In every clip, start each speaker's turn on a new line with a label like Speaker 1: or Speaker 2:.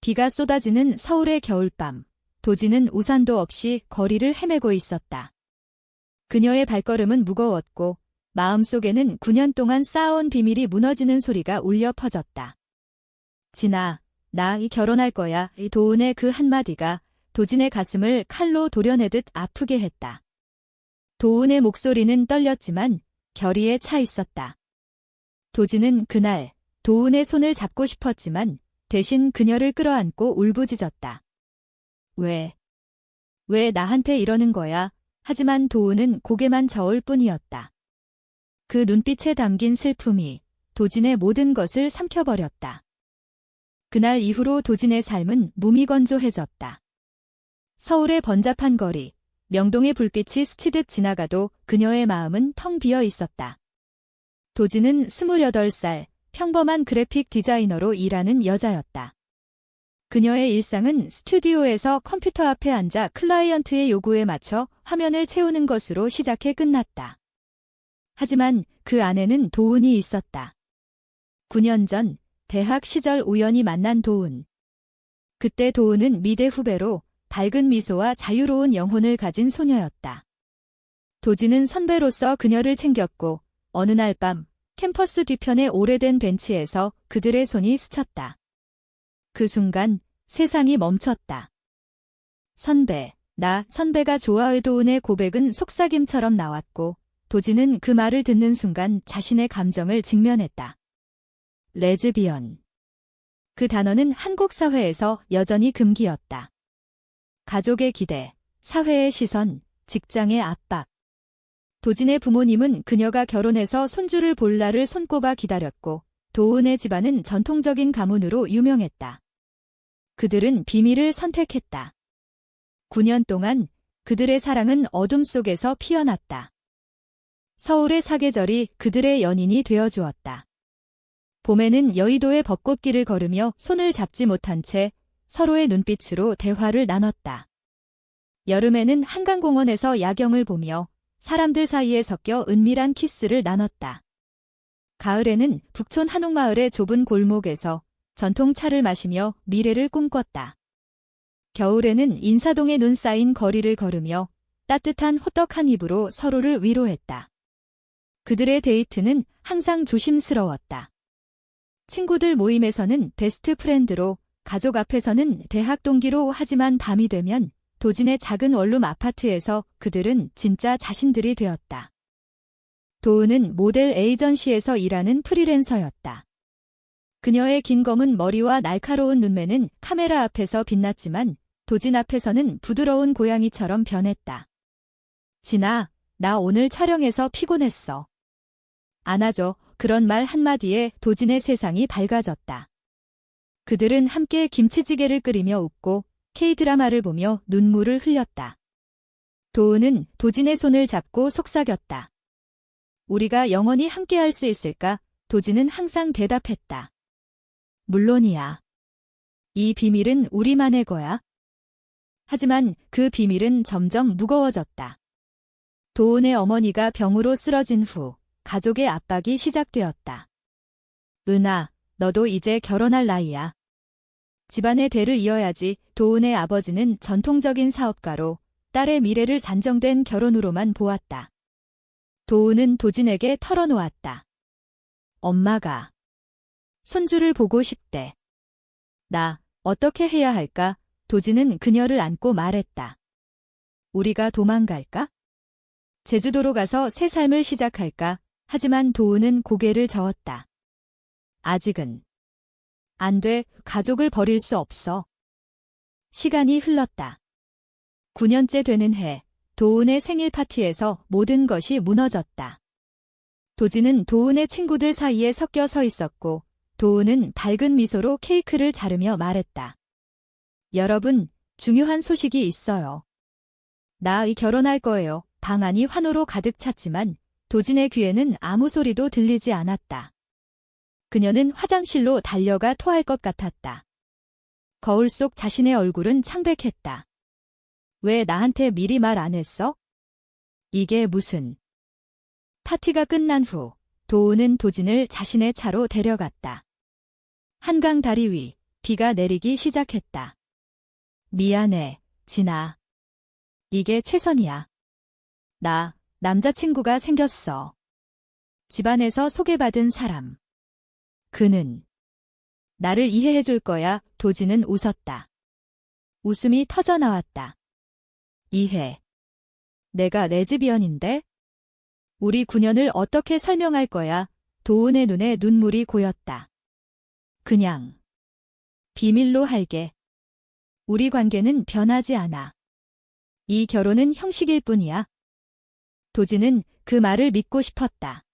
Speaker 1: 비가 쏟아지는 서울의 겨울밤, 도진은 우산도 없이 거리를 헤매고 있었다. 그녀의 발걸음은 무거웠고 마음속에는 9년 동안 쌓아온 비밀이 무너지는 소리가 울려 퍼졌다. 진아, 나 결혼할 거야. 이 도은의 그 한마디가 도진의 가슴을 칼로 도려내듯 아프게 했다. 도은의 목소리는 떨렸지만 결의에 차 있었다. 도진은 그날 도은의 손을 잡고 싶었지만 대신 그녀를 끌어안고 울부짖었다. 왜 나한테 이러는 거야? 하지만 도은은 고개만 저을 뿐이었다. 그 눈빛에 담긴 슬픔이 도진의 모든 것을 삼켜버렸다. 그날 이후로 도진의 삶은 무미건조해졌다. 서울의 번잡한 거리, 명동의 불빛이 스치듯 지나가도 그녀의 마음은 텅 비어 있었다. 도진은 28살, 평범한 그래픽 디자이너로 일하는 여자였다. 그녀의 일상은 스튜디오에서 컴퓨터 앞에 앉아 클라이언트의 요구에 맞춰 화면을 채우는 것으로 시작해 끝났다. 하지만 그 안에는 도은이 있었다. 9년 전 대학 시절 우연히 만난 도은. 그때 도은은 미대 후배로 밝은 미소와 자유로운 영혼을 가진 소녀였다. 도진은 선배로서 그녀를 챙겼고 어느 날 밤 캠퍼스 뒤편의 오래된 벤치에서 그들의 손이 스쳤다. 그 순간 세상이 멈췄다. 선배가 좋아해. 도은의 고백은 속삭임처럼 나왔고 도진은 그 말을 듣는 순간 자신의 감정을 직면했다. 레즈비언. 그 단어는 한국 사회에서 여전히 금기였다. 가족의 기대, 사회의 시선, 직장의 압박. 도진의 부모님은 그녀가 결혼해서 손주를 볼 날을 손꼽아 기다렸고 도은의 집안은 전통적인 가문으로 유명했다. 그들은 비밀을 선택했다. 9년 동안 그들의 사랑은 어둠 속에서 피어났다. 서울의 사계절이 그들의 연인이 되어주었다. 봄에는 여의도의 벚꽃길을 걸으며 손을 잡지 못한 채 서로의 눈빛으로 대화를 나눴다. 여름에는 한강공원에서 야경을 보며 사람들 사이에 섞여 은밀한 키스를 나눴다. 가을에는 북촌 한옥마을의 좁은 골목에서 전통차를 마시며 미래를 꿈꿨다. 겨울에는 인사동의 눈 쌓인 거리를 걸으며 따뜻한 호떡 한 입으로 서로를 위로했다. 그들의 데이트는 항상 조심스러웠다. 친구들 모임에서는 베스트 프렌드로, 가족 앞에서는 대학 동기로. 하지만 밤이 되면 도진의 작은 원룸 아파트에서 그들은 진짜 자신들이 되었다. 도은은 모델 에이전시에서 일하는 프리랜서였다. 그녀의 긴 검은 머리와 날카로운 눈매는 카메라 앞에서 빛났지만 도진 앞에서는 부드러운 고양이처럼 변했다. 진아, 나 오늘 촬영해서 피곤했어. 안아줘. 그런 말 한마디에 도진의 세상이 밝아졌다. 그들은 함께 김치찌개를 끓이며 웃고 K-드라마를 보며 눈물을 흘렸다. 도은은 도진의 손을 잡고 속삭였다. 우리가 영원히 함께할 수 있을까? 도진은 항상 대답했다. 물론이야. 이 비밀은 우리만의 거야. 하지만 그 비밀은 점점 무거워졌다. 도은의 어머니가 병으로 쓰러진 후 가족의 압박이 시작되었다. 은아, 너도 이제 결혼할 나이야. 집안의 대를 이어야지. 도은의 아버지는 전통적인 사업가로 딸의 미래를 단정된 결혼으로만 보았다. 도은은 도진에게 털어놓았다. 엄마가 손주를 보고 싶대. 나 어떻게 해야 할까? 도진은 그녀를 안고 말했다. 우리가 도망갈까? 제주도로 가서 새 삶을 시작할까? 하지만 도은은 고개를 저었다. 아직은. 안 돼. 가족을 버릴 수 없어. 시간이 흘렀다. 9년째 되는 해, 도은의 생일 파티에서 모든 것이 무너졌다. 도진은 도은의 친구들 사이에 섞여 서 있었고 도은은 밝은 미소로 케이크를 자르며 말했다. 여러분, 중요한 소식이 있어요. 나 결혼할 거예요. 방 안이 환호로 가득 찼지만 도진의 귀에는 아무 소리도 들리지 않았다. 그녀는 화장실로 달려가 토할 것 같았다. 거울 속 자신의 얼굴은 창백했다. 왜 나한테 미리 말 안 했어? 이게 무슨... 파티가 끝난 후 도은은 도진을 자신의 차로 데려갔다. 한강 다리 위 비가 내리기 시작했다. 미안해, 진아. 이게 최선이야. 나 남자친구가 생겼어. 집안에서 소개받은 사람. 그는 나를 이해해 줄 거야. 도진은 웃었다. 웃음이 터져 나왔다. 이해. 내가 레즈비언인데? 우리 9년을 어떻게 설명할 거야? 도은의 눈에 눈물이 고였다. 그냥 비밀로 할게. 우리 관계는 변하지 않아. 이 결혼은 형식일 뿐이야. 도진은 그 말을 믿고 싶었다.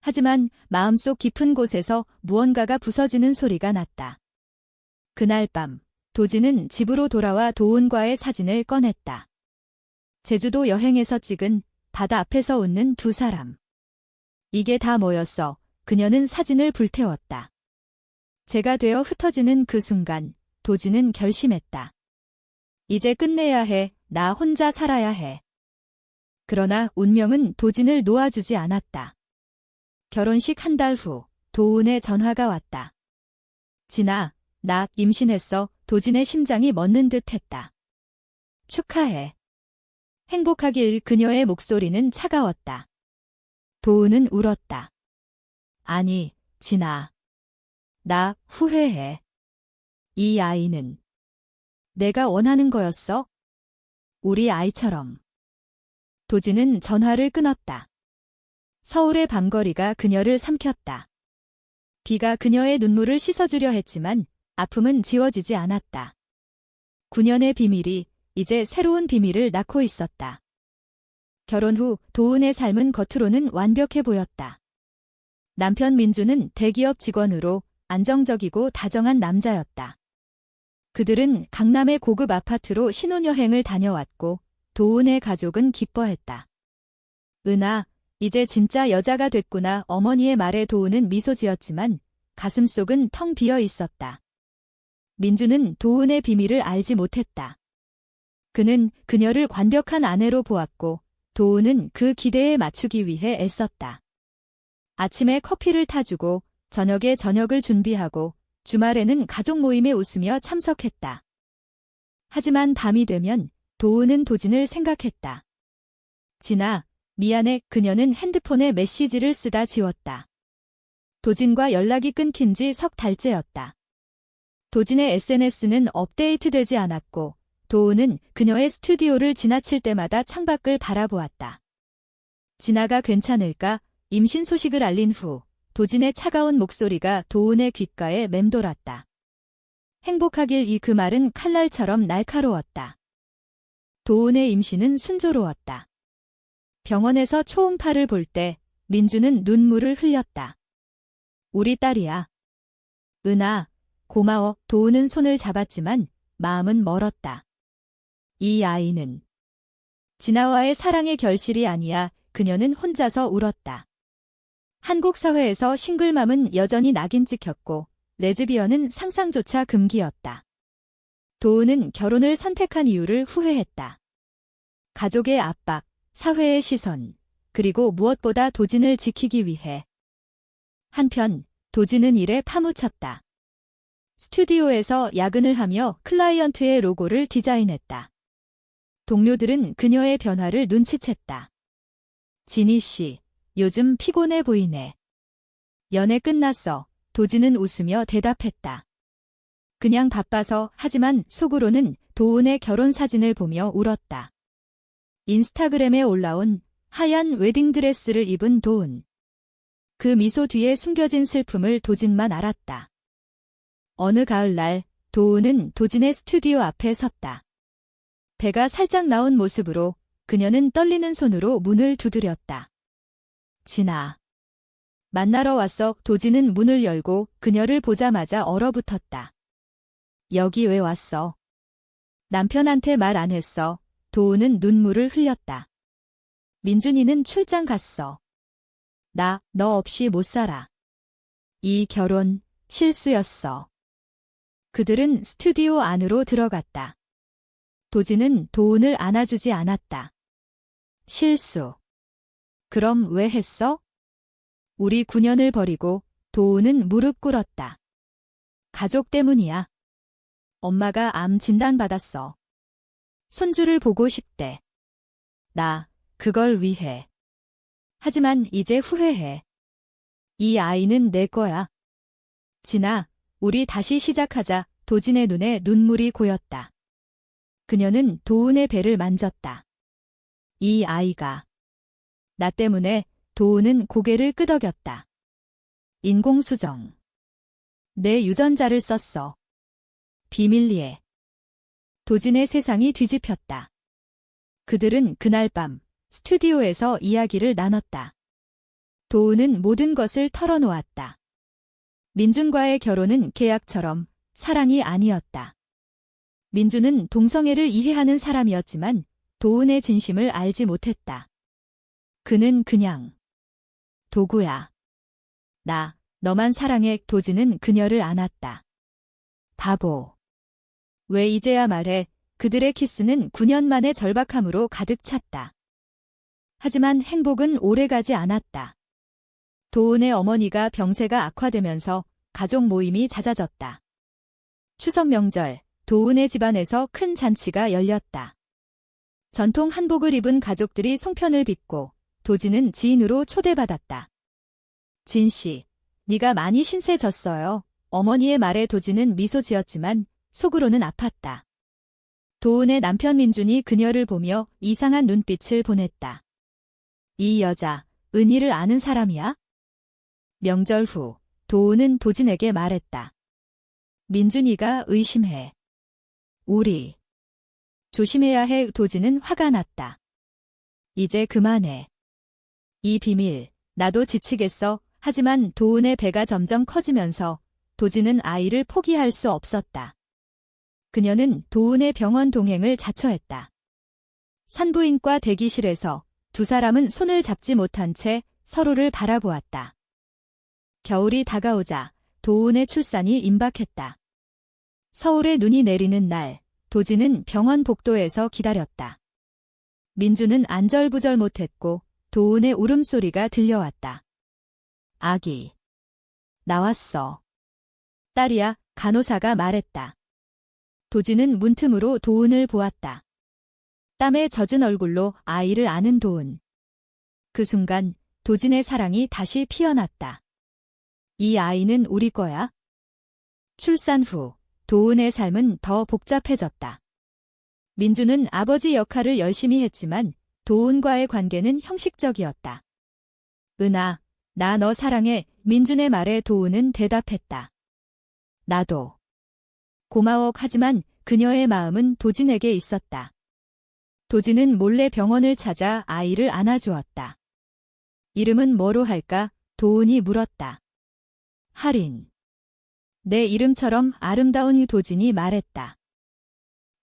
Speaker 1: 하지만 마음속 깊은 곳에서 무언가가 부서지는 소리가 났다. 그날 밤, 도진은 집으로 돌아와 도은과의 사진을 꺼냈다. 제주도 여행에서 찍은 바다 앞에서 웃는 두 사람. 이게 다 뭐였어? 그녀는 사진을 불태웠다. 재가 되어 흩어지는 그 순간, 도진은 결심했다. 이제 끝내야 해. 나 혼자 살아야 해. 그러나 운명은 도진을 놓아주지 않았다. 결혼식 한 달 후, 도은의 전화가 왔다. 진아, 나 임신했어. 도진의 심장이 멎는 듯 했다. 축하해. 행복하길. 그녀의 목소리는 차가웠다. 도은은 울었다. 아니, 진아. 나 후회해. 이 아이는 내가 원하는 거였어? 우리 아이처럼. 도진은 전화를 끊었다. 서울의 밤거리가 그녀를 삼켰다. 비가 그녀의 눈물을 씻어주려 했지만 아픔은 지워지지 않았다. 9년의 비밀이 이제 새로운 비밀을 낳고 있었다. 결혼 후 도은의 삶은 겉으로는 완벽해 보였다. 남편 민주는 대기업 직원으로 안정적이고 다정한 남자였다. 그들은 강남의 고급 아파트로 신혼여행을 다녀왔고 도은의 가족은 기뻐했다. 은아, 이제 진짜 여자가 됐구나. 어머니의 말에 도은은 미소 지었지만 가슴속은 텅 비어 있었다. 민주는 도은의 비밀을 알지 못했다. 그는 그녀를 완벽한 아내로 보았고 도은은 그 기대에 맞추기 위해 애썼다. 아침에 커피를 타주고 저녁에 저녁을 준비하고 주말에는 가족 모임에 웃으며 참석했다. 하지만 밤이 되면 도은은 도진을 생각했다. 진아, 미안해. 그녀는 핸드폰에 메시지를 쓰다 지웠다. 도진과 연락이 끊긴 지 석 달째였다. 도진의 SNS는 업데이트되지 않았고 도은은 그녀의 스튜디오를 지나칠 때마다 창밖을 바라보았다. 진아가 괜찮을까? 임신 소식을 알린 후 도진의 차가운 목소리가 도은의 귓가에 맴돌았다. 행복하길. 이 그 말은 칼날처럼 날카로웠다. 도은의 임신은 순조로웠다. 병원에서 초음파를 볼 때 민주는 눈물을 흘렸다. 우리 딸이야. 은아, 고마워. 도은은 손을 잡았지만 마음은 멀었다. 이 아이는 진아와의 사랑의 결실이 아니야. 그녀는 혼자서 울었다. 한국 사회에서 싱글맘은 여전히 낙인 찍혔고 레즈비언은 상상조차 금기였다. 도은은 결혼을 선택한 이유를 후회했다. 가족의 압박, 사회의 시선, 그리고 무엇보다 도진을 지키기 위해. 한편 도진은 일에 파묻혔다. 스튜디오에서 야근을 하며 클라이언트의 로고를 디자인했다. 동료들은 그녀의 변화를 눈치챘다. 진희 씨, 요즘 피곤해 보이네. 연애 끝났어. 도진은 웃으며 대답했다. 그냥 바빠서. 하지만 속으로는 도은의 결혼 사진을 보며 울었다. 인스타그램에 올라온 하얀 웨딩드레스를 입은 도은. 그 미소 뒤에 숨겨진 슬픔을 도진만 알았다. 어느 가을날 도은은 도진의 스튜디오 앞에 섰다. 배가 살짝 나온 모습으로 그녀는 떨리는 손으로 문을 두드렸다. 진아. 만나러 왔어. 도진은 문을 열고 그녀를 보자마자 얼어붙었다. 여기 왜 왔어? 남편한테 말 안 했어. 도은은 눈물을 흘렸다. 민준이는 출장 갔어. 나 너 없이 못 살아. 이 결혼 실수였어. 그들은 스튜디오 안으로 들어갔다. 도진은 도은을 안아주지 않았다. 실수. 그럼 왜 했어? 우리 9년을 버리고. 도은은 무릎 꿇었다. 가족 때문이야. 엄마가 암 진단받았어. 손주를 보고 싶대. 나 그걸 위해. 하지만 이제 후회해. 이 아이는 내 거야. 진아, 우리 다시 시작하자. 도진의 눈에 눈물이 고였다. 그녀는 도은의 배를 만졌다. 이 아이가. 나 때문에. 도은은 고개를 끄덕였다. 인공수정. 내 유전자를 썼어. 비밀리에. 도진의 세상이 뒤집혔다. 그들은 그날 밤 스튜디오에서 이야기를 나눴다. 도은은 모든 것을 털어놓았다. 민준과의 결혼은 계약처럼 사랑이 아니었다. 민준은 동성애를 이해하는 사람이었지만 도은의 진심을 알지 못했다. 그는 그냥 도구야. 나, 너만 사랑해. 도진은 그녀를 안았다. 바보. 왜 이제야 말해. 그들의 키스는 9년 만의 절박함으로 가득 찼다. 하지만 행복은 오래가지 않았다. 도은의 어머니가 병세가 악화되면서 가족 모임이 잦아졌다. 추석 명절, 도은의 집안에서 큰 잔치가 열렸다. 전통 한복을 입은 가족들이 송편을 빚고 도진은 지인으로 초대받았다. 진씨, 네가 많이 신세졌어요. 어머니의 말에 도진은 미소 지었지만 속으로는 아팠다. 도은의 남편 민준이 그녀를 보며 이상한 눈빛을 보냈다. 이 여자, 은희를 아는 사람이야? 명절 후, 도은은 도진에게 말했다. 민준이가 의심해. 우리. 조심해야 해. 도진은 화가 났다. 이제 그만해. 이 비밀, 나도 지치겠어. 하지만 도은의 배가 점점 커지면서 도진은 아이를 포기할 수 없었다. 그녀는 도은의 병원 동행을 자처했다. 산부인과 대기실에서 두 사람은 손을 잡지 못한 채 서로를 바라보았다. 겨울이 다가오자 도은의 출산이 임박했다. 서울에 눈이 내리는 날, 도진은 병원 복도에서 기다렸다. 민주는 안절부절 못했고 도은의 울음소리가 들려왔다. 아기. 나왔어. 딸이야, 간호사가 말했다. 도진은 문틈으로 도은을 보았다. 땀에 젖은 얼굴로 아이를 안은 도은. 그 순간 도진의 사랑이 다시 피어났다. 이 아이는 우리 거야. 출산 후 도은의 삶은 더 복잡해졌다. 민주는 아버지 역할을 열심히 했지만 도은과의 관계는 형식적이었다. 은아, 나 너 사랑해. 민준의 말에 도은은 대답했다. 나도. 고마워. 하지만 그녀의 마음은 도진에게 있었다. 도진은 몰래 병원을 찾아 아이를 안아주었다. 이름은 뭐로 할까? 도은이 물었다. 할인. 내 이름처럼 아름다운. 도진이 말했다.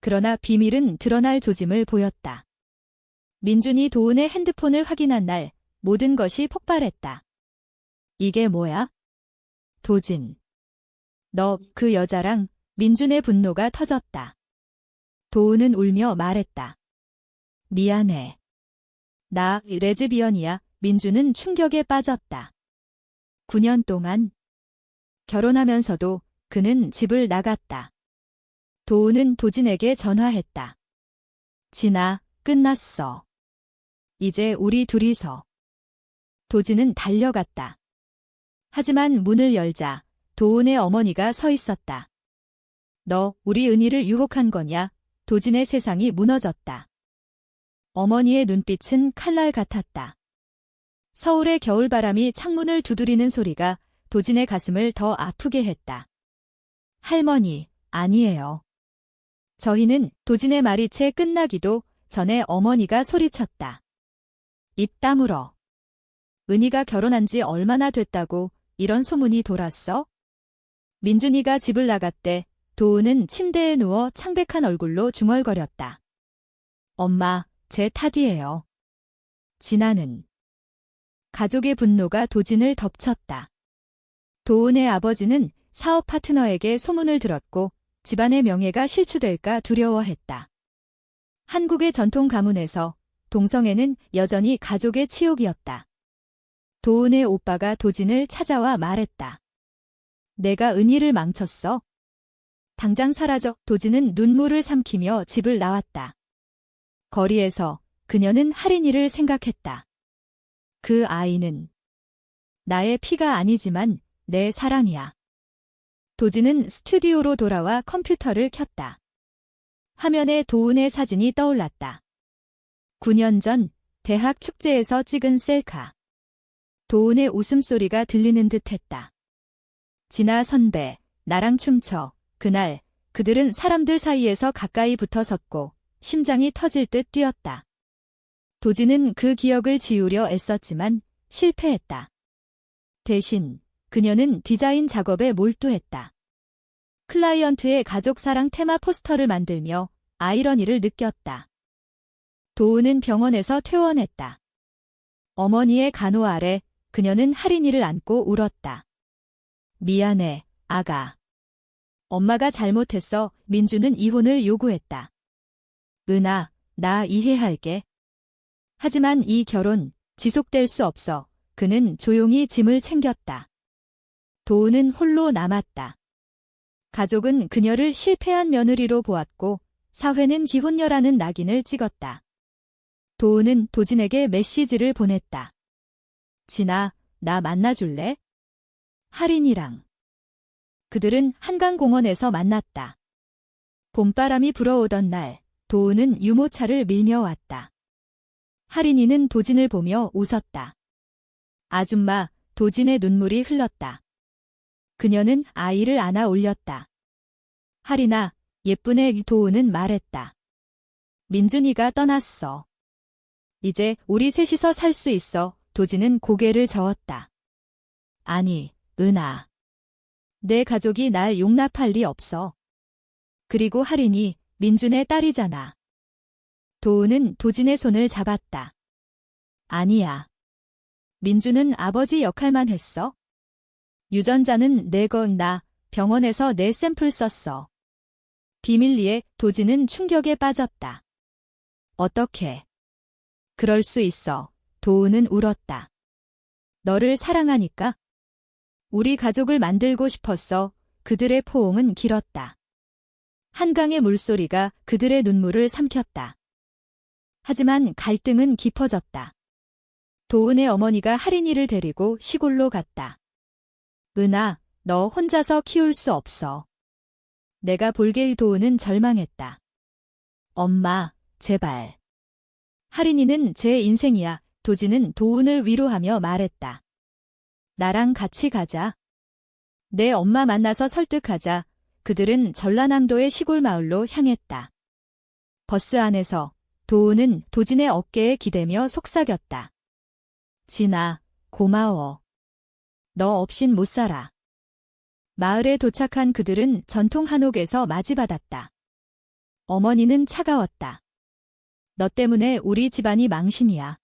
Speaker 1: 그러나 비밀은 드러날 조짐을 보였다. 민준이 도은의 핸드폰을 확인한 날 모든 것이 폭발했다. 이게 뭐야? 도진. 너 그 여자랑. 민준의 분노가 터졌다. 도은은 울며 말했다. 미안해. 나 레즈비언이야. 민준은 충격에 빠졌다. 9년 동안. 결혼하면서도 그는 집을 나갔다. 도은은 도진에게 전화했다. 진아, 끝났어. 이제 우리 둘이서. 도진은 달려갔다. 하지만 문을 열자 도은의 어머니가 서 있었다. 너 우리 은희를 유혹한 거냐? 도진의 세상이 무너졌다. 어머니의 눈빛은 칼날 같았다. 서울의 겨울바람이 창문을 두드리는 소리가 도진의 가슴을 더 아프게 했다. 할머니, 아니에요. 저희는. 도진의 말이 채 끝나기도 전에 어머니가 소리쳤다. 입 다물어. 은희가 결혼한 지 얼마나 됐다고 이런 소문이 돌았어? 민준이가 집을 나갔대. 도은은 침대에 누워 창백한 얼굴로 중얼거렸다. 엄마, 제 탓이에요. 진아는. 가족의 분노가 도진을 덮쳤다. 도은의 아버지는 사업 파트너에게 소문을 들었고 집안의 명예가 실추될까 두려워했다. 한국의 전통 가문에서 동성애는 여전히 가족의 치욕이었다. 도은의 오빠가 도진을 찾아와 말했다. 내가 은희를 망쳤어. 당장 사라져. 도진은 눈물을 삼키며 집을 나왔다. 거리에서 그녀는 하린이를 생각했다. 그 아이는 나의 피가 아니지만 내 사랑이야. 도진은 스튜디오로 돌아와 컴퓨터를 켰다. 화면에 도은의 사진이 떠올랐다. 9년 전 대학 축제에서 찍은 셀카. 도은의 웃음소리가 들리는 듯했다. 진아 선배, 나랑 춤춰. 그날 그들은 사람들 사이에서 가까이 붙어 섰고 심장이 터질 듯 뛰었다. 도진은 그 기억을 지우려 애썼지만 실패했다. 대신 그녀는 디자인 작업에 몰두했다. 클라이언트의 가족사랑 테마 포스터를 만들며 아이러니를 느꼈다. 도은은 병원에서 퇴원했다. 어머니의 간호 아래 그녀는 하린이를 안고 울었다. 미안해, 아가. 엄마가 잘못했어. 민주는 이혼을 요구했다. 은아, 나 이해할게. 하지만 이 결혼 지속될 수 없어. 그는 조용히 짐을 챙겼다. 도은은 홀로 남았다. 가족은 그녀를 실패한 며느리로 보았고 사회는 기혼녀라는 낙인을 찍었다. 도은은 도진에게 메시지를 보냈다. 진아, 나 만나줄래? 하린이랑. 그들은 한강공원에서 만났다. 봄바람이 불어오던 날, 도은은 유모차를 밀며 왔다. 하린이는 도진을 보며 웃었다. 아줌마, 도진의 눈물이 흘렀다. 그녀는 아이를 안아 올렸다. 하린아, 예쁜 애. 도은은 말했다. 민준이가 떠났어. 이제 우리 셋이서 살 수 있어. 도진은 고개를 저었다. 아니, 은아. 내 가족이 날 용납할 리 없어. 그리고 하린이 민준의 딸이잖아. 도은은 도진의 손을 잡았다. 아니야. 민준은 아버지 역할만 했어. 유전자는 내 건 나 병원에서 내 샘플 썼어. 비밀리에. 도진은 충격에 빠졌다. 어떻게? 그럴 수 있어. 도은은 울었다. 너를 사랑하니까. 우리 가족을 만들고 싶었어. 그들의 포옹은 길었다. 한강의 물소리가 그들의 눈물을 삼켰다. 하지만 갈등은 깊어졌다. 도은의 어머니가 하린이를 데리고 시골로 갔다. 은아, 너 혼자서 키울 수 없어. 내가 볼게. 도은은 절망했다. 엄마, 제발. 하린이는 제 인생이야. 도진은 도은을 위로하며 말했다. 나랑 같이 가자. 내 엄마 만나서 설득하자. 그들은 전라남도의 시골 마을로 향했다. 버스 안에서 도은은 도진의 어깨에 기대며 속삭였다. 진아, 고마워. 너 없인 못 살아. 마을에 도착한 그들은 전통 한옥에서 맞이받았다. 어머니는 차가웠다. 너 때문에 우리 집안이 망신이야.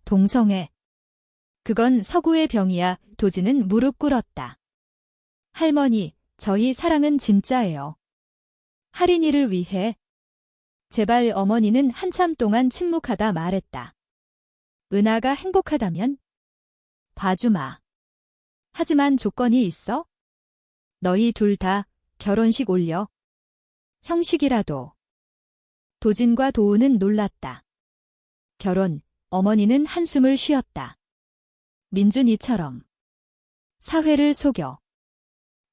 Speaker 1: 동성애. 그건 서구의 병이야. 도진은 무릎 꿇었다. 할머니, 저희 사랑은 진짜예요. 하린이를 위해. 제발. 어머니는 한참 동안 침묵하다 말했다. 은하가 행복하다면? 봐주마. 하지만 조건이 있어? 너희 둘 다 결혼식 올려. 형식이라도. 도진과 도은은 놀랐다. 결혼. 어머니는 한숨을 쉬었다. 민준이처럼. 사회를 속여.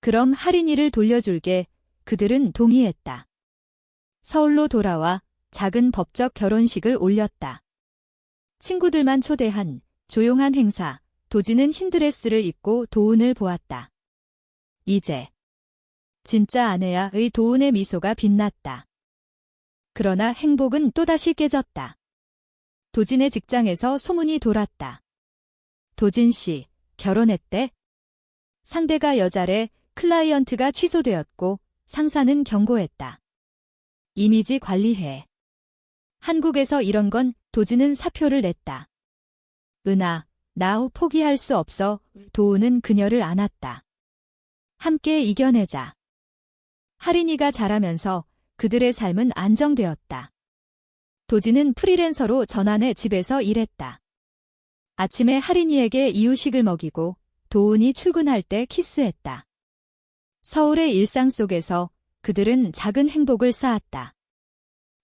Speaker 1: 그럼 하린이를 돌려줄게. 그들은 동의했다. 서울로 돌아와 작은 법적 결혼식을 올렸다. 친구들만 초대한 조용한 행사. 도진은 흰 드레스를 입고 도은을 보았다. 이제 진짜 아내야의 도은의 미소가 빛났다. 그러나 행복은 또다시 깨졌다. 도진의 직장에서 소문이 돌았다. 도진 씨, 결혼했대? 상대가 여자래. 클라이언트가 취소되었고 상사는 경고했다. 이미지 관리해. 한국에서 이런 건. 도진은 사표를 냈다. 은하, 나 포기할 수 없어. 도은은 그녀를 안았다. 함께 이겨내자. 하린이가 자라면서 그들의 삶은 안정되었다. 도진은 프리랜서로 전환해 집에서 일했다. 아침에 하린이에게 이유식을 먹이고 도은이 출근할 때 키스했다. 서울의 일상 속에서 그들은 작은 행복을 쌓았다.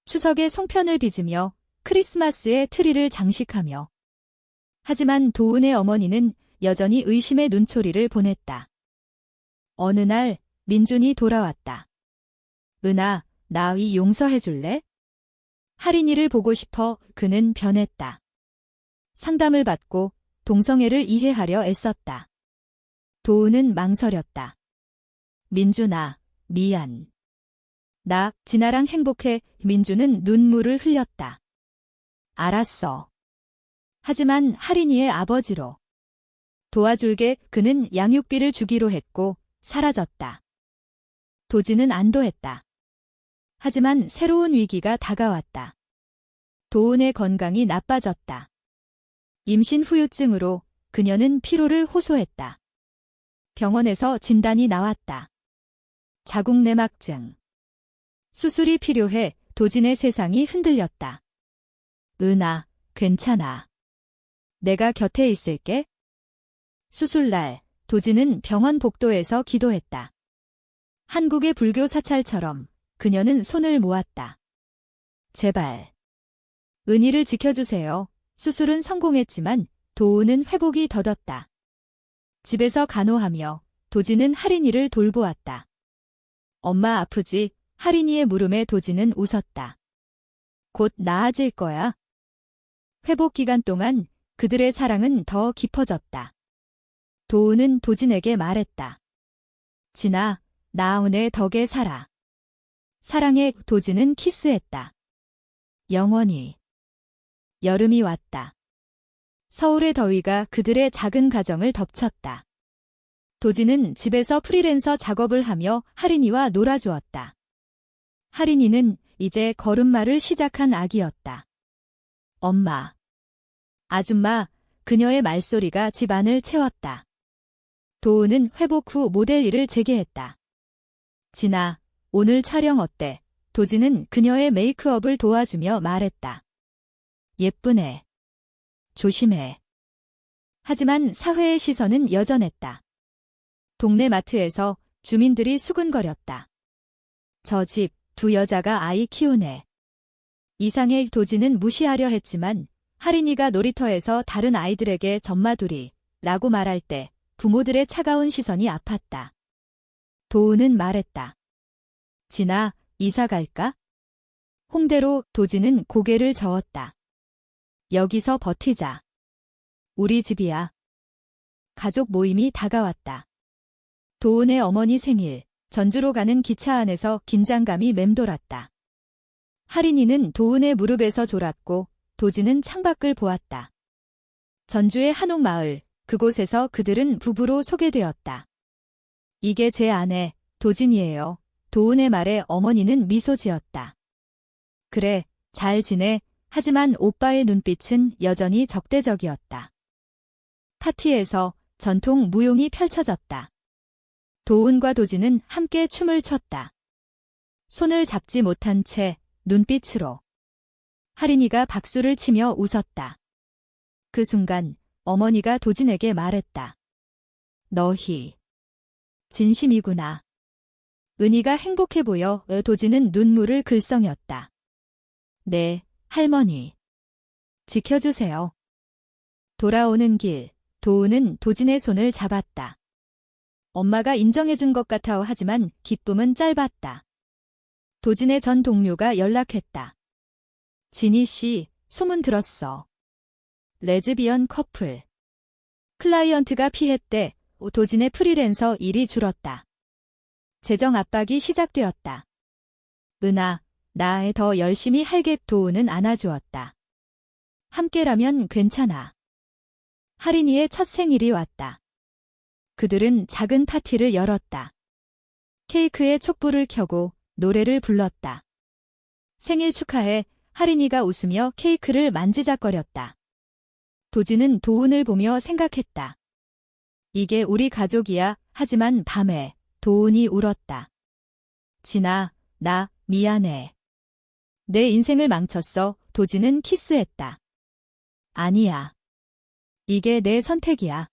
Speaker 1: 추석에 송편을 빚으며 크리스마스에 트리를 장식하며. 하지만 도은의 어머니는 여전히 의심의 눈초리를 보냈다. 어느 날 민준이 돌아왔다. 은아, 나위 용서해줄래? 할인이를 보고 싶어 그는 변했다. 상담을 받고 동성애를 이해하려 애썼다. 도은은 망설였다. 민준아, 미안. 나, 진아랑 행복해. 민준은 눈물을 흘렸다. 알았어. 하지만 할인이의 아버지로. 도와줄게. 그는 양육비를 주기로 했고 사라졌다. 도진은 안도했다. 하지만 새로운 위기가 다가왔다. 도은의 건강이 나빠졌다. 임신 후유증으로 그녀는 피로를 호소했다. 병원에서 진단이 나왔다. 자궁내막증. 수술이 필요해. 도진의 세상이 흔들렸다. 은아, 괜찮아. 내가 곁에 있을게. 수술날, 도진은 병원 복도에서 기도했다. 한국의 불교 사찰처럼 그녀는 손을 모았다. 제발. 은희를 지켜주세요. 수술은 성공했지만 도은은 회복이 더뎠다. 집에서 간호하며 도진은 할인이를 돌보았다. 엄마 아프지? 할인이의 물음에 도진은 웃었다. 곧 나아질 거야. 회복 기간 동안 그들의 사랑은 더 깊어졌다. 도은은 도진에게 말했다. 진아, 나 은혜 덕에 살아. 사랑해. 도진은 키스했다. 영원히. 여름이 왔다. 서울의 더위가 그들의 작은 가정을 덮쳤다. 도진은 집에서 프리랜서 작업을 하며 할인이와 놀아주었다. 할인이는 이제 걸음마를 시작한 아기였다. 엄마. 아줌마. 그녀의 말소리가 집안을 채웠다. 도은은 회복 후 모델 일을 재개했다. 진아, 오늘 촬영 어때? 도진은 그녀의 메이크업을 도와주며 말했다. 예쁘네. 조심해. 하지만 사회의 시선은 여전했다. 동네 마트에서 주민들이 수근거렸다. 저 집, 두 여자가 아이 키우네. 이상의 도진은 무시하려 했지만 할인이가 놀이터에서 다른 아이들에게 점마두리 라고 말할 때 부모들의 차가운 시선이 아팠다. 도은은 말했다. 진아, 이사 갈까? 홍대로. 도진은 고개를 저었다. 여기서 버티자. 우리 집이야. 가족 모임이 다가왔다. 도은의 어머니 생일. 전주로 가는 기차 안에서 긴장감이 맴돌았다. 할인이는 도은의 무릎에서 졸았고 도진은 창밖을 보았다. 전주의 한옥마을. 그곳에서 그들은 부부로 소개되었다. 이게 제 아내, 도진이에요. 도은의 말에 어머니는 미소 지었다. 그래, 잘 지내. 하지만 오빠의 눈빛은 여전히 적대적이었다. 파티에서 전통 무용이 펼쳐졌다. 도은과 도진은 함께 춤을 췄다. 손을 잡지 못한 채 눈빛으로. 할인이가 박수를 치며 웃었다. 그 순간 어머니가 도진에게 말했다. 너희 진심이구나. 은희가 행복해 보여. 도진은 눈물을 글썽였다. 네, 할머니. 지켜주세요. 돌아오는 길, 도은은 도진의 손을 잡았다. 엄마가 인정해준 것 같아 하지만 기쁨은 짧았다. 도진의 전 동료가 연락했다. 진희 씨, 소문 들었어. 레즈비언 커플. 클라이언트가 피했대. 도진의 프리랜서 일이 줄었다. 재정 압박이 시작되었다. 은아, 나 더 열심히 할게. 도은은 안아주었다. 함께라면 괜찮아. 할인이의 첫 생일이 왔다. 그들은 작은 파티를 열었다. 케이크에 촛불을 켜고 노래를 불렀다. 생일 축하해. 할인이가 웃으며 케이크를 만지작거렸다. 도진은 도은을 보며 생각했다. 이게 우리 가족이야. 하지만 밤에 도은이 울었다. 진아, 나 미안해. 내 인생을 망쳤어. 도진은 키스했다. 아니야. 이게 내 선택이야.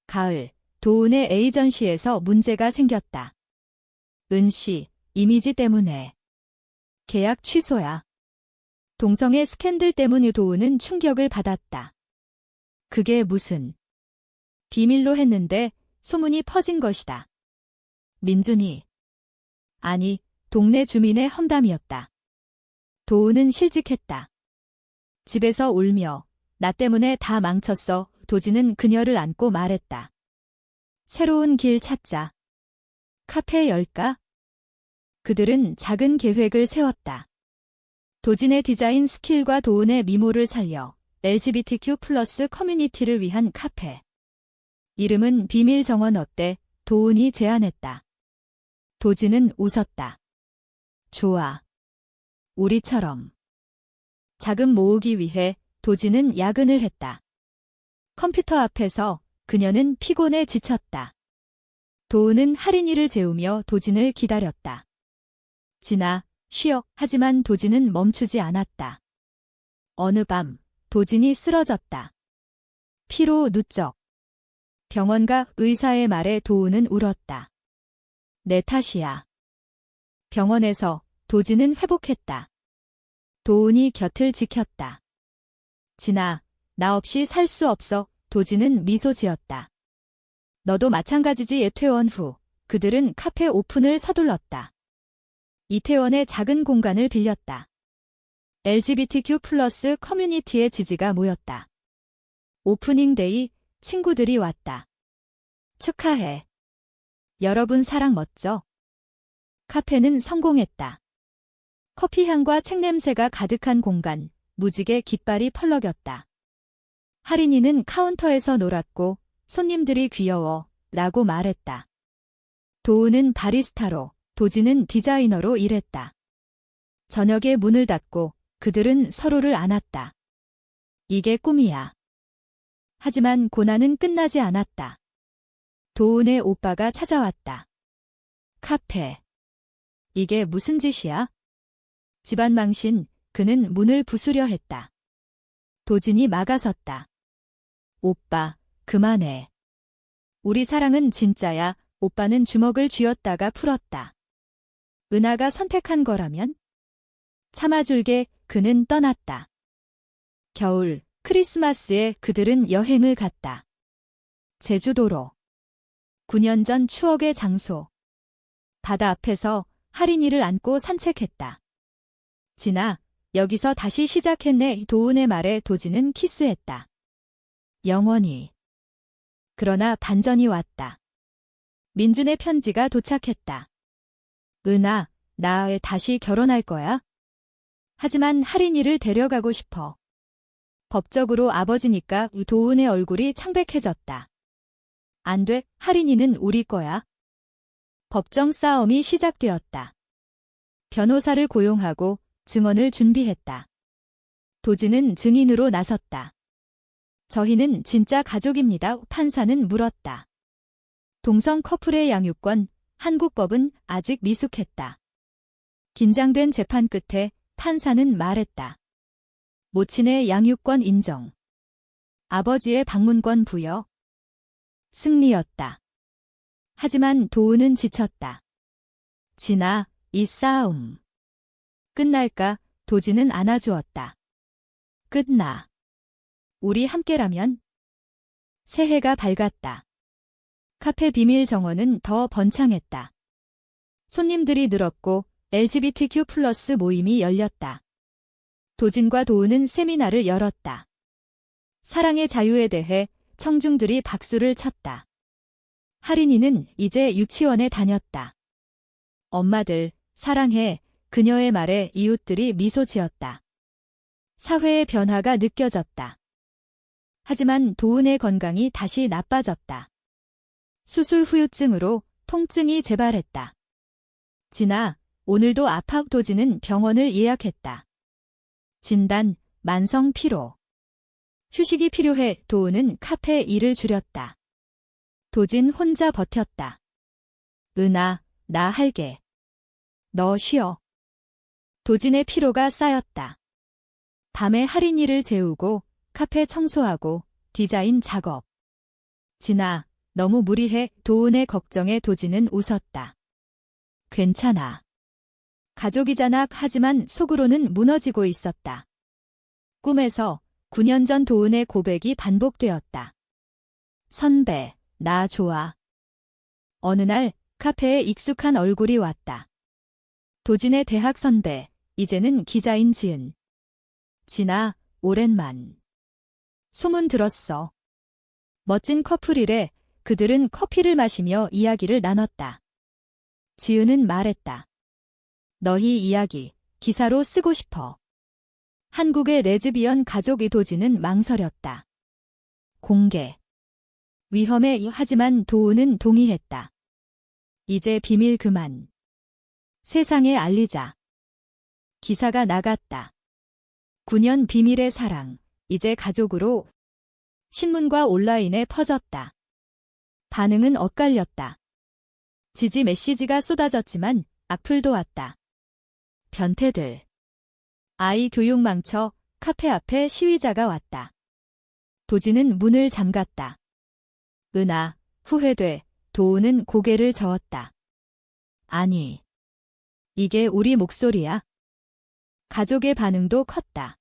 Speaker 1: 가을. 도은의 에이전시에서 문제가 생겼다. 은씨, 이미지 때문에. 계약 취소야. 동성애 스캔들 때문 도은은 충격을 받았다. 그게 무슨. 비밀로 했는데 소문이 퍼진 것이다. 민준이. 아니, 동네 주민의 험담이었다. 도은은 실직했다. 집에서 울며 나 때문에 다 망쳤어. 도진은 그녀를 안고 말했다. 새로운 길 찾자. 카페 열까? 그들은 작은 계획을 세웠다. 도진의 디자인 스킬과 도은의 미모를 살려 LGBTQ+ 커뮤니티를 위한 카페. 이름은 비밀 정원 어때? 도은이 제안했다. 도진은 웃었다. 좋아. 우리처럼. 자금 모으기 위해 도진은 야근을 했다. 컴퓨터 앞에서 그녀는 피곤해 지쳤다. 도은은 할인이를 재우며 도진을 기다렸다. 진아, 쉬어. 하지만 도진은 멈추지 않았다. 어느 밤 도진이 쓰러졌다. 피로 누적. 병원 가 의사의 말에 도은은 울었다. 내 탓이야. 병원에서 도진은 회복했다. 도은이 곁을 지켰다. 진아, 나 없이 살 수 없어. 도진은 미소 지었다. 너도 마찬가지지. 퇴원 후 그들은 카페 오픈을 서둘렀다. 이태원의 작은 공간을 빌렸다. LGBTQ+ 커뮤니티의 지지가 모였다. 오프닝 데이, 친구들이 왔다. 축하해. 여러분 사랑 멋져. 카페는 성공했다. 커피향과 책 냄새가 가득한 공간, 무지개 깃발이 펄럭였다. 할인이는 카운터에서 놀았고 손님들이 귀여워 라고 말했다. 도은은 바리스타로, 도진은 디자이너로 일했다. 저녁에 문을 닫고 그들은 서로를 안았다. 이게 꿈이야. 하지만 고난은 끝나지 않았다. 도은의 오빠가 찾아왔다. 카페. 이게 무슨 짓이야? 집안 망신. 그는 문을 부수려 했다. 도진이 막아섰다. 오빠, 그만해. 우리 사랑은 진짜야. 오빠는 주먹을 쥐었다가 풀었다. 은하가 선택한 거라면? 참아줄게. 그는 떠났다. 겨울, 크리스마스에 그들은 여행을 갔다. 제주도로. 9년 전 추억의 장소. 바다 앞에서 할인이를 안고 산책했다. 진아, 여기서 다시 시작했네. 도은의 말에 도진은 키스했다. 영원히. 그러나 반전이 왔다. 민준의 편지가 도착했다. 은하, 나와 다시 결혼할 거야? 하지만 할인이를 데려가고 싶어. 법적으로 아버지니까. 도은의 얼굴이 창백해졌다. 안 돼, 할인이는 우리 거야. 법정 싸움이 시작되었다. 변호사를 고용하고 증언을 준비했다. 도진은 증인으로 나섰다. 저희는 진짜 가족입니다. 판사는 물었다. 동성 커플의 양육권, 한국법은 아직 미숙했다. 긴장된 재판 끝에 판사는 말했다. 모친의 양육권 인정. 아버지의 방문권 부여. 승리였다. 하지만 도은은 지쳤다. 진아, 이 싸움. 끝날까? 도진은 안아주었다. 끝나. 우리 함께라면? 새해가 밝았다. 카페 비밀 정원은 더 번창했다. 손님들이 늘었고 LGBTQ+ 모임이 열렸다. 도진과 도은은 세미나를 열었다. 사랑의 자유에 대해 청중들이 박수를 쳤다. 할인이는 이제 유치원에 다녔다. 엄마들, 사랑해. 그녀의 말에 이웃들이 미소 지었다. 사회의 변화가 느껴졌다. 하지만 도은의 건강이 다시 나빠졌다. 수술 후유증으로 통증이 재발했다. 진아, 오늘도 아파. 도진은 병원을 예약했다. 진단, 만성 피로. 휴식이 필요해. 도은은 카페 일을 줄였다. 도진 혼자 버텼다. 은하, 나 할게. 너 쉬어. 도진의 피로가 쌓였다. 밤에 할인이를 재우고 카페 청소하고 디자인 작업. 진아, 너무 무리해. 도은의 걱정에 도진은 웃었다. 괜찮아. 가족이잖아. 하지만 속으로는 무너지고 있었다. 꿈에서 9년 전 도은의 고백이 반복되었다. 선배, 나 좋아. 어느 날 카페에 익숙한 얼굴이 왔다. 도진의 대학 선배, 이제는 기자인 지은. 진아, 오랜만. 소문 들었어. 멋진 커플이래. 그들은 커피를 마시며 이야기를 나눴다. 지은은 말했다. 너희 이야기, 기사로 쓰고 싶어. 한국의 레즈비언 가족이. 도진은 망설였다. 공개. 위험해. 하지만 도은은 동의했다. 이제 비밀 그만. 세상에 알리자. 기사가 나갔다. 9년 비밀의 사랑, 이제 가족으로. 신문과 온라인에 퍼졌다. 반응은 엇갈렸다. 지지 메시지가 쏟아졌지만 악플도 왔다. 변태들. 아이 교육 망쳐. 카페 앞에 시위자가 왔다. 도진은 문을 잠갔다. 은하, 후회돼. 도은은 고개를 저었다. 아니. 이게 우리 목소리야. 가족의 반응도 컸다.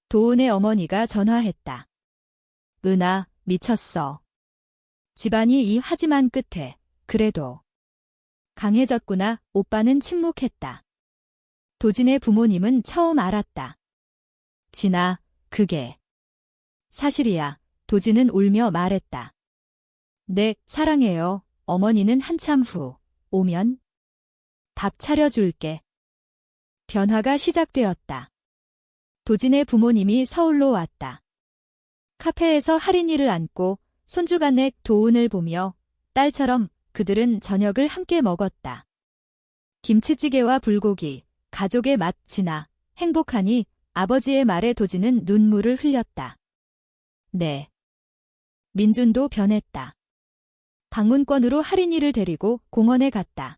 Speaker 1: 도은의 어머니가 전화했다. 은하, 미쳤어. 집안이 이 하지만 끝에, 그래도. 강해졌구나. 오빠는 침묵했다. 도진의 부모님은 처음 알았다. 진아, 그게. 사실이야. 도진은 울며 말했다. 네, 사랑해요. 어머니는 한참 후, 오면 밥 차려줄게. 변화가 시작되었다. 도진의 부모님이 서울로 왔다. 카페에서 할인이를 안고 손주간의 도은을 보며 딸처럼 그들은 저녁을 함께 먹었다. 김치찌개와 불고기, 가족의 맛. 진아, 행복하니? 아버지의 말에 도진은 눈물을 흘렸다. 네. 민준도 변했다. 방문권으로 할인이를 데리고 공원에 갔다.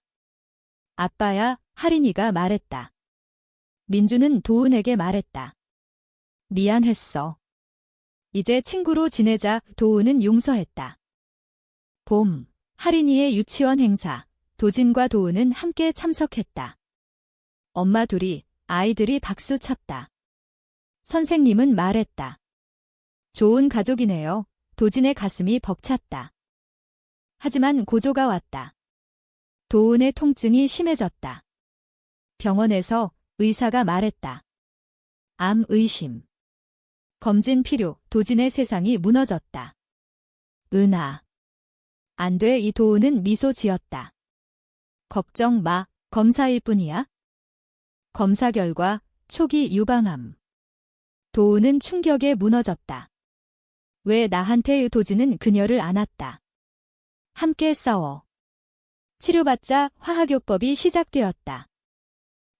Speaker 1: 아빠야, 할인이가 말했다. 민준은 도은에게 말했다. 미안했어. 이제 친구로 지내자. 도은은 용서했다. 봄, 할인이의 유치원 행사. 도진과 도은은 함께 참석했다. 엄마 둘이, 아이들이 박수 쳤다. 선생님은 말했다. 좋은 가족이네요. 도진의 가슴이 벅찼다. 하지만 고조가 왔다. 도은의 통증이 심해졌다. 병원에서 의사가 말했다. 암 의심. 검진 필요. 도진의 세상이 무너졌다. 은하. 안 돼. 이 도은은 미소 지었다. 걱정 마. 검사일 뿐이야. 검사 결과 초기 유방암. 도은은 충격에 무너졌다. 왜 나한테? 도진은 그녀를 안았다. 함께 싸워. 치료받자. 화학요법이 시작되었다.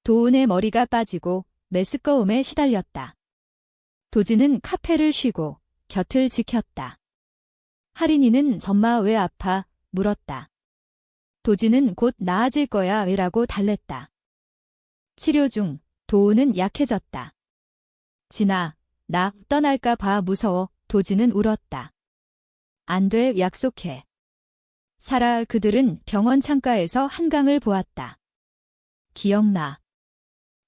Speaker 1: 도은의 머리가 빠지고 메스꺼움에 시달렸다. 도진은 카페를 쉬고 곁을 지켰다. 할인이는 점마 왜 아파? 물었다. 도진은 곧 나아질 거야. 왜라고 달랬다. 치료 중. 도은은 약해졌다. 진아, 나 떠날까 봐 무서워. 도진은 울었다. 안 돼. 약속해. 살아. 그들은 병원 창가에서 한강을 보았다. 기억나.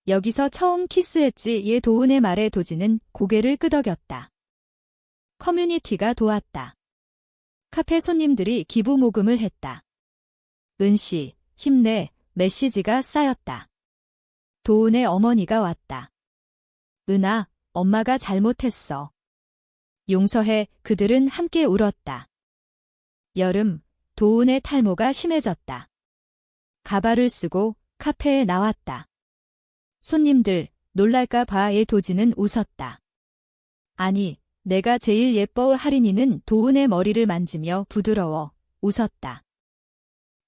Speaker 1: 여기서 처음 키스했지. 얘. 도은의 말에 도진은 고개를 끄덕였다. 커뮤니티가 도왔다. 카페 손님들이 기부 모금을 했다. 은씨, 힘내. 메시지가 쌓였다. 도은의 어머니가 왔다. 은하, 엄마가 잘못했어. 용서해. 그들은 함께 울었다. 여름, 도은의 탈모가 심해졌다. 가발을 쓰고 카페에 나왔다. 손님들, 놀랄까 봐에. 도진은 웃었다. 아니, 내가 제일 예뻐. 할인이는 도은의 머리를 만지며 부드러워 웃었다.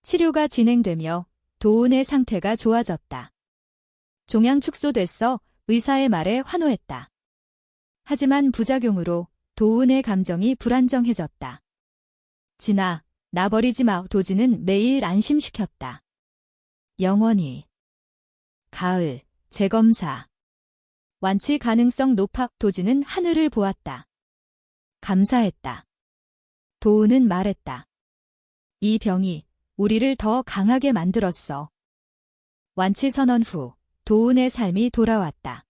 Speaker 1: 치료가 진행되며 도은의 상태가 좋아졌다. 종양 축소됐어. 의사의 말에 환호했다. 하지만 부작용으로 도은의 감정이 불안정해졌다. 진아, 나 버리지 마. 도진은 매일 안심시켰다. 영원히. 가을, 재검사. 완치 가능성 높아. 도진은 하늘을 보았다. 감사했다. 도은은 말했다. 이 병이 우리를 더 강하게 만들었어. 완치 선언 후 도은의 삶이 돌아왔다.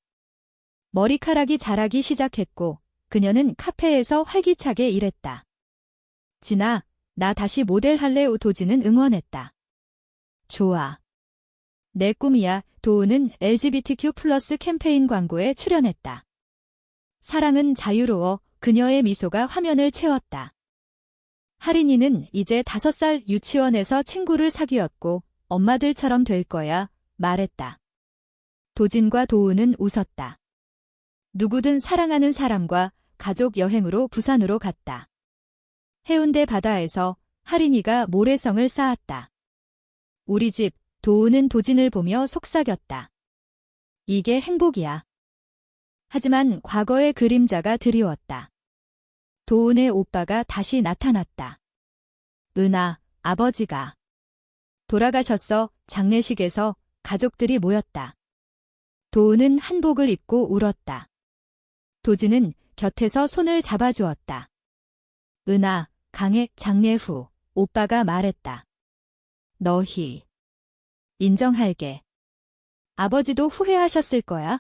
Speaker 1: 머리카락이 자라기 시작했고 그녀는 카페에서 활기차게 일했다. 진아, 나 다시 모델 할래? 도진은 응원했다. 좋아. 내 꿈이야. 도은은 LGBTQ+ 캠페인 광고에 출연했다. 사랑은 자유로워. 그녀의 미소가 화면을 채웠다. 하린이는 이제 5살 유치원에서 친구를 사귀었고 엄마들처럼 될 거야, 말했다. 도진과 도은은 웃었다. 누구든 사랑하는 사람과 가족 여행으로 부산으로 갔다. 해운대 바다에서 하린이가 모래성을 쌓았다. 우리 집, 도은은 도진을 보며 속삭였다. 이게 행복이야. 하지만 과거의 그림자가 드리웠다. 도은의 오빠가 다시 나타났다. 은아, 아버지가 돌아가셨어. 장례식에서 가족들이 모였다. 도은은 한복을 입고 울었다. 도진은 곁에서 손을 잡아주었다. 은아, 강의 장례 후 오빠가 말했다. 너희 인정할게. 아버지도 후회하셨을 거야.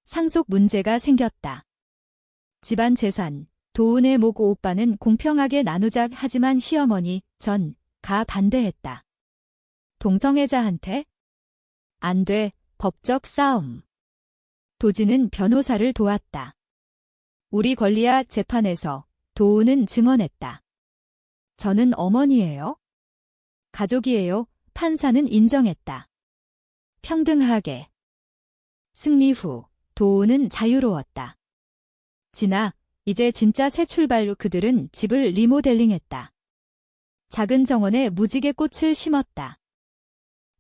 Speaker 1: 상속 문제가 생겼다. 집안 재산, 도은의 목 오빠는 공평하게 나누자 하지만 시어머니 전가 반대했다. 동성애자한테? 안 돼, 법적 싸움. 도진은 변호사를 도왔다. 우리 권리야. 재판에서 도은은 증언했다. 저는 어머니예요. 가족이에요. 판사는 인정했다. 평등하게. 승리 후 도은은 자유로웠다. 진아, 이제 진짜 새 출발로 그들은 집을 리모델링했다. 작은 정원에 무지개 꽃을 심었다.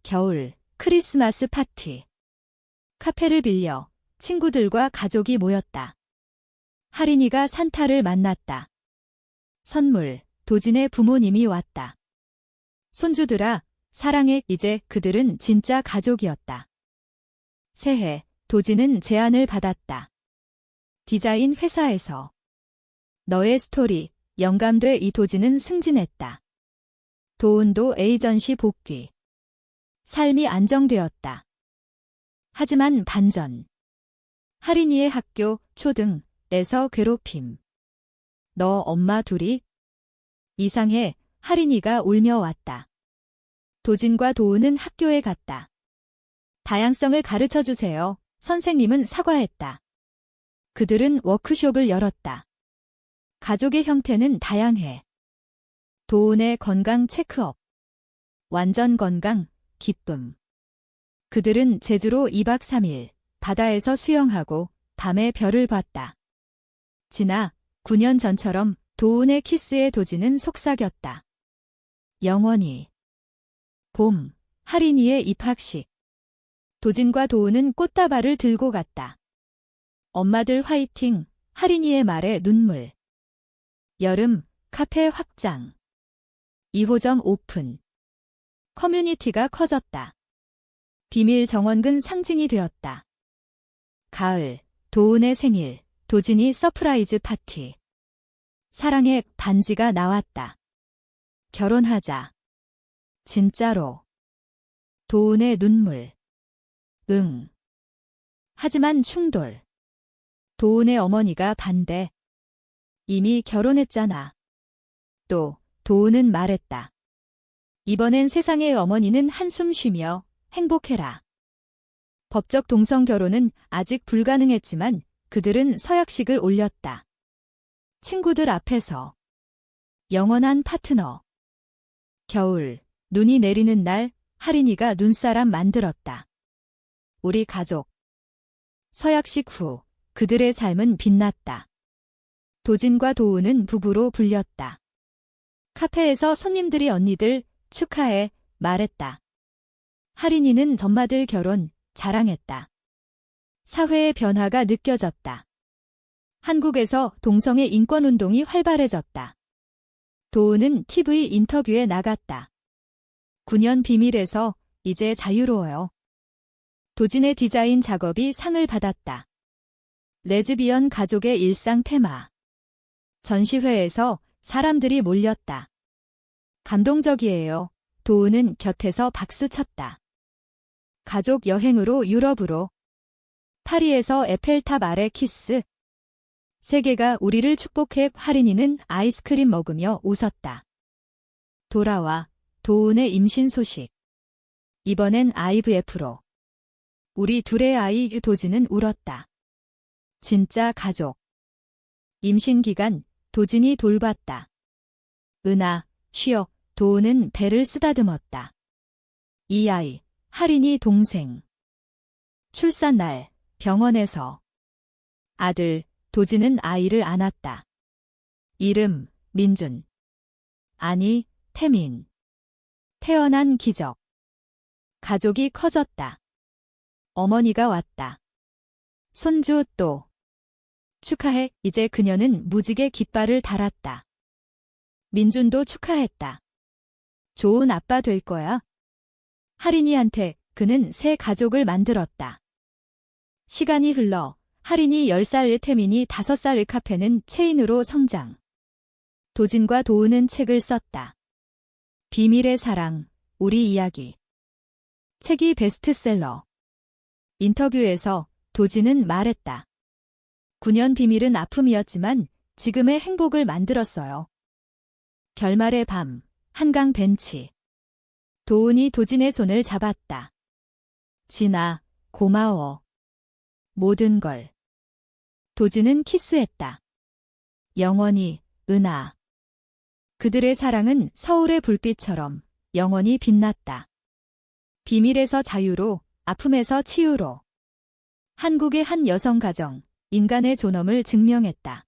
Speaker 1: 겨울, 크리스마스 파티. 카페를 빌려 친구들과 가족이 모였다. 하린이가 산타를 만났다. 선물, 도진의 부모님이 왔다. 손주들아, 사랑해. 이제 그들은 진짜 가족이었다. 새해, 도진은 제안을 받았다. 디자인 회사에서. 너의 스토리, 영감돼. 이 도진은 승진했다. 도은도 에이전시 복귀. 삶이 안정되었다. 하지만 반전. 하린이의 학교, 초등에서 괴롭힘. 너 엄마 둘이? 이상해. 하린이가 울며 왔다. 도진과 도은은 학교에 갔다. 다양성을 가르쳐주세요. 선생님은 사과했다. 그들은 워크숍을 열었다. 가족의 형태는 다양해. 도은의 건강 체크업. 완전 건강, 기쁨. 그들은 제주로 2박 3일, 바다에서 수영하고 밤에 별을 봤다. 지나 9년 전처럼 도은의 키스에 도진은 속삭였다. 영원히. 봄, 하린이의 입학식. 도진과 도은은 꽃다발을 들고 갔다. 엄마들 화이팅, 하린이의 말에 눈물. 여름, 카페 확장. 2호점 오픈. 커뮤니티가 커졌다. 비밀 정원근 상징이 되었다. 가을, 도은의 생일, 도진이 서프라이즈 파티. 사랑의 반지가 나왔다. 결혼하자. 진짜로. 도은의 눈물. 응. 하지만 충돌. 도은의 어머니가 반대. 이미 결혼했잖아. 또 도은은 말했다. 이번엔 세상의 어머니는 한숨 쉬며 행복해라. 법적 동성 결혼은 아직 불가능했지만 그들은 서약식을 올렸다. 친구들 앞에서. 영원한 파트너. 겨울, 눈이 내리는 날, 하린이가 눈사람 만들었다. 우리 가족. 서약식 후 그들의 삶은 빛났다. 도진과 도은은 부부로 불렸다. 카페에서 손님들이 언니들 축하해 말했다. 하린이는 전마들 결혼 자랑했다. 사회의 변화가 느껴졌다. 한국에서 동성애 인권운동이 활발해졌다. 도은은 TV 인터뷰에 나갔다. 9년 비밀에서 이제 자유로워요. 도진의 디자인 작업이 상을 받았다. 레즈비언 가족의 일상 테마. 전시회에서 사람들이 몰렸다. 감동적이에요. 도우는 곁에서 박수쳤다. 가족 여행으로 유럽으로. 파리에서 에펠탑 아래 키스. 세계가 우리를 축복해. 하린이는 아이스크림 먹으며 웃었다. 돌아와. 도운의 임신 소식. 이번엔 IVF로. 우리 둘의 아이 도진은 울었다. 진짜 가족. 임신 기간 도진이 돌봤다. 은하, 쉬어. 도우는 배를 쓰다듬었다. 이 아이, 하린이 동생. 출산 날, 병원에서. 아들, 도진은 아이를 안았다. 이름, 민준. 아니, 태민. 태어난 기적. 가족이 커졌다. 어머니가 왔다. 손주 또. 축하해. 이제 그녀는 무지개 깃발을 달았다. 민준도 축하했다. 좋은 아빠 될 거야. 하린이한테 그는 새 가족을 만들었다. 시간이 흘러 하린이 10살, 태민이 5살, 카페는 체인으로 성장. 도진과 도우는 책을 썼다. 비밀의 사랑, 우리 이야기. 책이 베스트셀러. 인터뷰에서 도진은 말했다. 9년 비밀은 아픔이었지만 지금의 행복을 만들었어요. 결말의 밤, 한강 벤치. 도운이 도진의 손을 잡았다. 진아, 고마워. 모든 걸. 도진은 키스했다. 영원히, 은하. 그들의 사랑은 서울의 불빛처럼 영원히 빛났다. 비밀에서 자유로, 아픔에서 치유로. 한국의 한 여성 가정, 인간의 존엄을 증명했다.